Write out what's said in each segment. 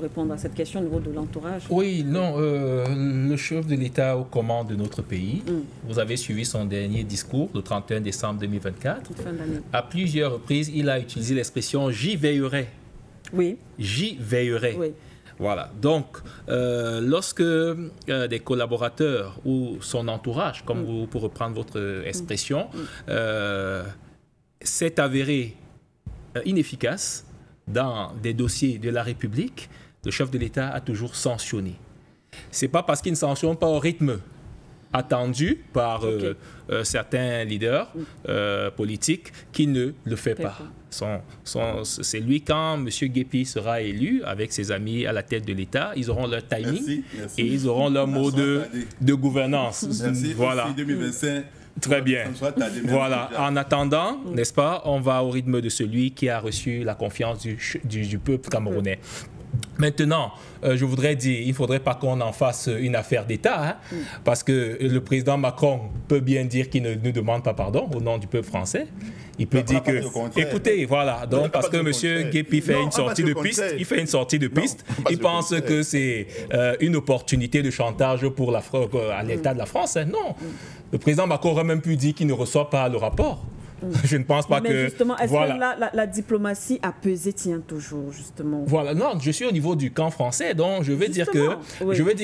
répondre à cette question au niveau de l'entourage? Oui, non, le chef de l'État aux commandes de notre pays, vous avez suivi son dernier discours le 31 décembre 2024. Fin d'année. À plusieurs reprises, il a utilisé l'expression « j'y veillerai ». Oui. J'y veillerai. Oui. Voilà. Donc, lorsque des collaborateurs ou son entourage, comme vous, pour reprendre votre expression, s'est avéré inefficace dans des dossiers de la République, le chef de l'État a toujours sanctionné. Ce n'est pas parce qu'il ne sanctionne pas au rythme attendu par certains leaders politiques qu'il ne le fait pas. C'est lui, quand M. Guépi sera élu avec ses amis à la tête de l'État, ils auront leur timing et ils auront leur mode de gouvernance. Voilà. 2025. Très bien. Voilà. En attendant, n'est-ce pas, on va au rythme de celui qui a reçu la confiance du peuple camerounais. Maintenant, je voudrais dire, il ne faudrait pas qu'on en fasse une affaire d'État, hein, parce que le président Macron peut bien dire qu'il ne nous demande pas pardon au nom du peuple français. Il peut dire que, écoutez, voilà, donc parce que M. Guépi fait une sortie de piste, il pense que c'est une opportunité de chantage pour à l'État de la France. Hein. Non, le président Macron aurait même pu dire qu'il ne reçoit pas le rapport. Je ne pense pas mais justement, est-ce que la diplomatie a pesé tient toujours, justement? Voilà, non, je suis au niveau du camp français, donc je veux dire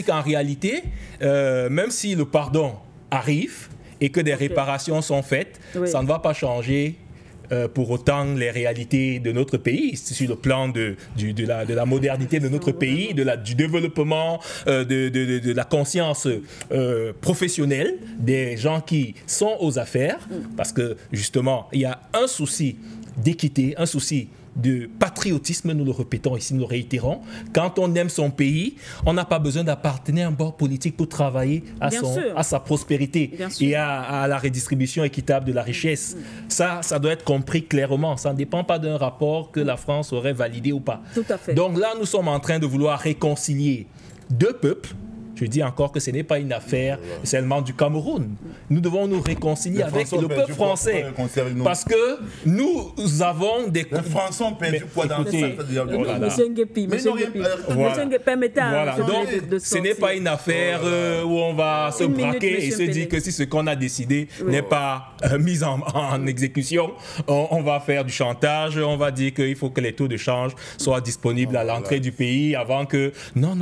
qu'en réalité, même si le pardon arrive et que des réparations sont faites, ça ne va pas changer pour autant les réalités de notre pays, sur le plan de la modernité de notre pays, du développement, de la conscience professionnelle des gens qui sont aux affaires, parce que justement, il y a un souci d'équité, un souci de patriotisme, nous le répétons ici, nous le réitérons. Quand on aime son pays, on n'a pas besoin d'appartenir à un bord politique pour travailler à sa prospérité et à la redistribution équitable de la richesse. Ça doit être compris clairement. Ça ne dépend pas d'un rapport que la France aurait validé ou pas. Tout à fait. Donc là, nous sommes en train de vouloir réconcilier deux peuples. Je dis encore que ce n'est pas une affaire seulement du Cameroun. Nous devons nous réconcilier avec le peuple français. Parce que nous avons des... Les Français ont perdu poids dans le Monsieur Nguépi, permettez voilà. Donc, ce n'est pas une affaire où on va se braquer et se dire que si ce qu'on a décidé n'est pas mis en exécution, on va faire du chantage, on va dire qu'il faut que les taux de change soient disponibles à l'entrée du pays avant que... Non.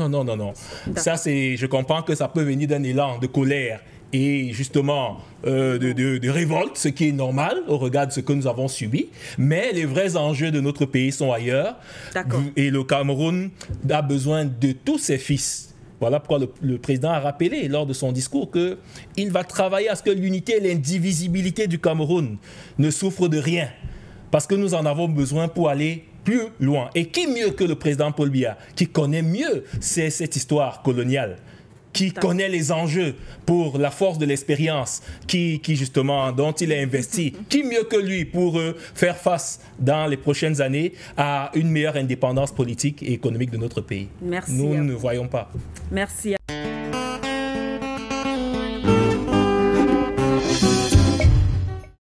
Ça, c'est... Je comprends que ça peut venir d'un élan de colère et justement de révolte, ce qui est normal au regard de ce que nous avons subi. Mais les vrais enjeux de notre pays sont ailleurs. Et le Cameroun a besoin de tous ses fils. Voilà pourquoi le président a rappelé lors de son discours qu'il va travailler à ce que l'unité et l'indivisibilité du Cameroun ne souffrent de rien. Parce que nous en avons besoin pour aller plus loin. Et qui mieux que le président Paul Biya, qui connaît mieux cette histoire coloniale, qui connaît les enjeux pour la force de l'expérience, dont il est investi. Qui mieux que lui pour faire face dans les prochaines années à une meilleure indépendance politique et économique de notre pays? Merci. Nous ne voyons pas. Merci.